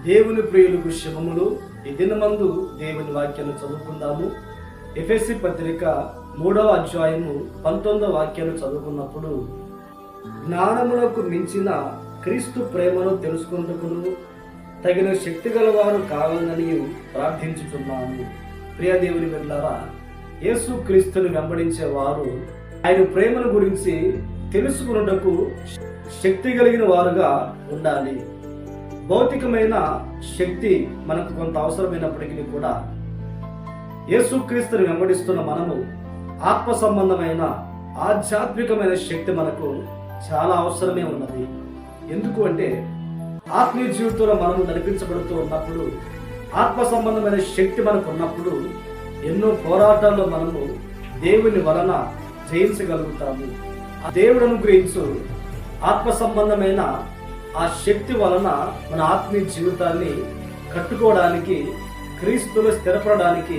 దేవుని ప్రియులకు శుభములు. ఈ దినమందు దేవుని వాక్యాన్ని చదువుకుందాము. ఎఫెసీ పత్రిక 3వ అధ్యాయము 19వ వాక్యాన్ని చదువుకున్నప్పుడు, జ్ఞానమునకు మించిన క్రీస్తు ప్రేమను తెలుసుకుంటకును తగిన శక్తి గలవారు కావాలని ప్రార్థించుచున్నాను. ప్రియ దేవుని బిడ్డలారా, యేసు క్రీస్తుని వెంబడించే వారు ఆయన ప్రేమను గురించి తెలుసుకున్నటకు శక్తి కలిగిన వారుగా ఉండాలి. భౌతికమైన శక్తి మనకు కొంత అవసరమైనప్పటికీ కూడా యేసుక్రీస్తుని వెంబడిస్తున్న మనము ఆత్మ సంబంధమైన ఆధ్యాత్మికమైన శక్తి మనకు చాలా అవసరమే ఉన్నది. ఎందుకు అంటే ఆత్మీయ జీవితంలో మనము నడిపించబడుతూ ఉన్నప్పుడు, ఆత్మ సంబంధమైన శక్తి మనకు ఉన్నప్పుడు ఎన్నో పోరాటాల్లో మనము దేవుని వలన జయించగలుగుతాము. ఆ దేవుడు అనుగ్రహించు ఆత్మ సంబంధమైన ఆ శక్తి వలన మన ఆత్మీయ జీవితాన్ని కట్టుకోవడానికి, క్రీస్తులో స్థిరపడడానికి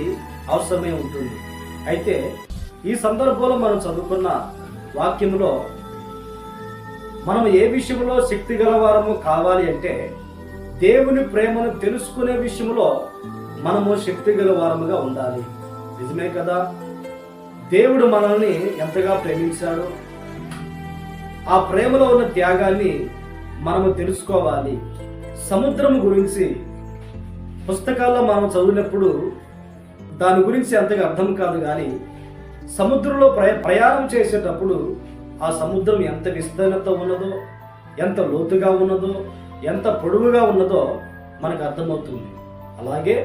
అవసరమే ఉంటుంది. అయితే ఈ సందర్భంలో మనం చదువుకున్న వాక్యంలో మనం ఏ విషయంలో శక్తి గలవారము కావాలి అంటే, దేవుని ప్రేమను తెలుసుకునే విషయంలో మనము శక్తి గలవారముగా ఉండాలి. నిజమే కదా? దేవుడు మనల్ని ఎంతగా ప్రేమించాడో ఆ ప్రేమలో ఉన్న త్యాగాన్ని మనము తెలుసుకోవాలి. సముద్రం గురించి పుస్తకాల్లో మనం చదివినప్పుడు దాని గురించి అంతగా అర్థం కాదు, కానీ సముద్రంలో ప్రయాణం చేసేటప్పుడు ఆ సముద్రం ఎంత విస్తీర్ణత ఉన్నదో, ఎంత లోతుగా ఉన్నదో, ఎంత పొడవుగా ఉన్నదో మనకు అర్థమవుతుంది. అలాగే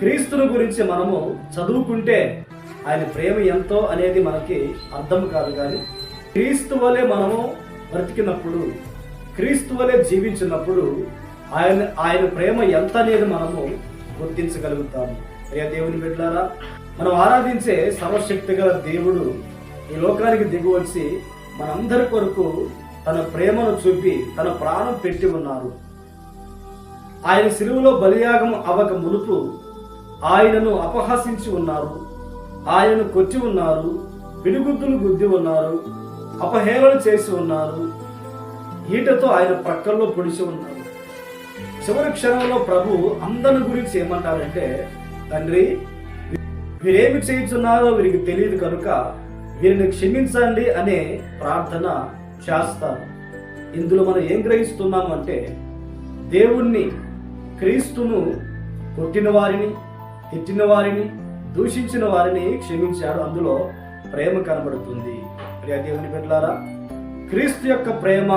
క్రీస్తుని గురించి మనము చదువుకుంటే ఆయన ప్రేమ ఎంతో అనేది మనకి అర్థం కాదు, కానీ క్రీస్తు వలె మనము బ్రతికినప్పుడు, క్రీస్తు వలె జీవించినప్పుడు ఆయన ప్రేమ ఎంత అనేది మనము గుర్తించగలుగుతాము. ప్రియ దేవుని బిడ్డలారా, మనం ఆరాధించే సర్వశక్తి గల దేవుడు ఈ లోకానికి దిగివచ్చి మనందరి కొరకు తన ప్రేమను చూపి తన ప్రాణం పెట్టి ఉన్నారు. ఆయన సిలువలో బలియాగం అవ్వక మునుపు ఆయనను అపహసించి ఉన్నారు, ఆయనను కొట్టి ఉన్నారు, పిడిగుద్దులు గుద్ది ఉన్నారు, అపహేళన చేసి ఉన్నారు, ఈటతో ఆయన ప్రక్కల్లో పొడిచి ఉన్నారు. చివరి క్షణంలో ప్రభు అందరి గురించి ఏమంటారంటే, తండ్రి, వీరేమి చేయుచున్నారో వీరికి తెలియదు కనుక వీరిని క్షమించండి అనే ప్రార్థన చేస్తారు. ఇందులో మనం ఏం గ్రహిస్తున్నాము అంటే, దేవుణ్ణి, క్రీస్తును కొట్టిన వారిని, తిట్టిన వారిని, దూషించిన వారిని క్షమించాడు. అందులో ప్రేమ కనబడుతుంది. ప్రియ దేవుని బిడ్డలారా, క్రీస్తు యొక్క ప్రేమ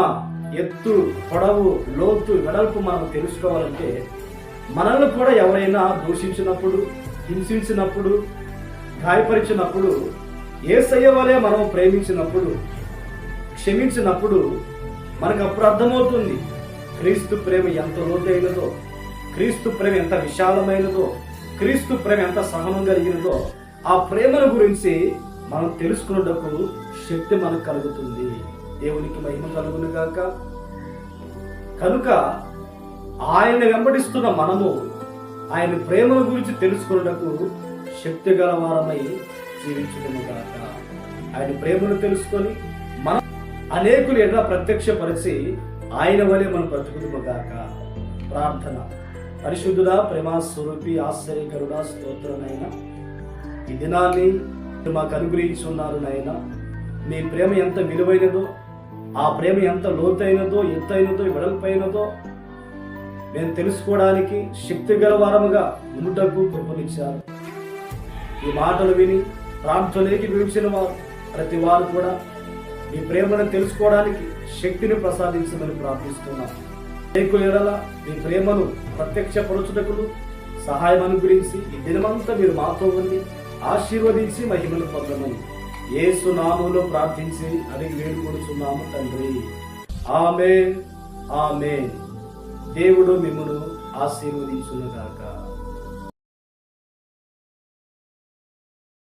ఎత్తు, పొడవు, లోతు, వెడల్పు మనం తెలుసుకోవాలంటే, మనల్ని కూడా ఎవరైనా దూషించినప్పుడు, హింసించినప్పుడు, గాయపరిచినప్పుడు, యేసయ్య వలె మనం ప్రేమించినప్పుడు, క్షమించినప్పుడు మనకు అప్పుడు అర్థమవుతుంది క్రీస్తు ప్రేమ ఎంత లోతైనదో, క్రీస్తు ప్రేమ ఎంత విశాలమైనదో, క్రీస్తు ప్రేమ ఎంత సహనం కలిగినదో. ఆ ప్రేమను గురించి మనం తెలుసుకున్నటకు శక్తి మనకు కలుగుతుంది. దేవునికి మహిమ కలుగును గాక. కనుక ఆయన వెంబడిస్తున్న మనము ఆయన ప్రేమను గురించి తెలుసుకున్నటకు శక్తి గలవారమై జీవించుకును గాక. ఆయన ప్రేమను తెలుసుకొని మనం అనేకులు ఎట్లా ప్రత్యక్షపరిచి ఆయన వలె మనం బ్రతుకుదుము గాక. ప్రార్థన. పరిశుద్ధుడా, ప్రేమ స్వరూపి, ఆశ్చర్యకరుడా, స్తోత్రనైనా ఈ దినాన్ని మాకు అనుగ్రహించున్నారు నాయన. మీ ప్రేమ ఎంత విలువైనదో, ఆ ప్రేమ ఎంత లోతైనదో, ఎత్తైనదో, వెడల్పైనదో మేము తెలుసుకోవడానికి శక్తి గలవారముగా ఉండుటకు కృపనిచ్చారు. ఈ మాటలు విని ప్రార్థనకి పిలిచిన వారు ప్రతి వారు కూడా మీ ప్రేమను తెలుసుకోవడానికి శక్తిని ప్రసాదించమని ప్రార్థిస్తున్నాం. అనేకుల ఎడల మీ ప్రేమను ప్రత్యక్షపరచుటకు సహాయం అనుగ్రహించి ఈ దినమంతా మీరు మాతో ఉండి ఆశీర్వదించి మహిమను పొందమని యేసు నామములో ప్రార్థించి అడిగి వేడుకొనుచున్నాము తండ్రి. ఆమేన్, ఆమేన్. దేవుడు మిమ్మును ఆశీర్వదించును గాక.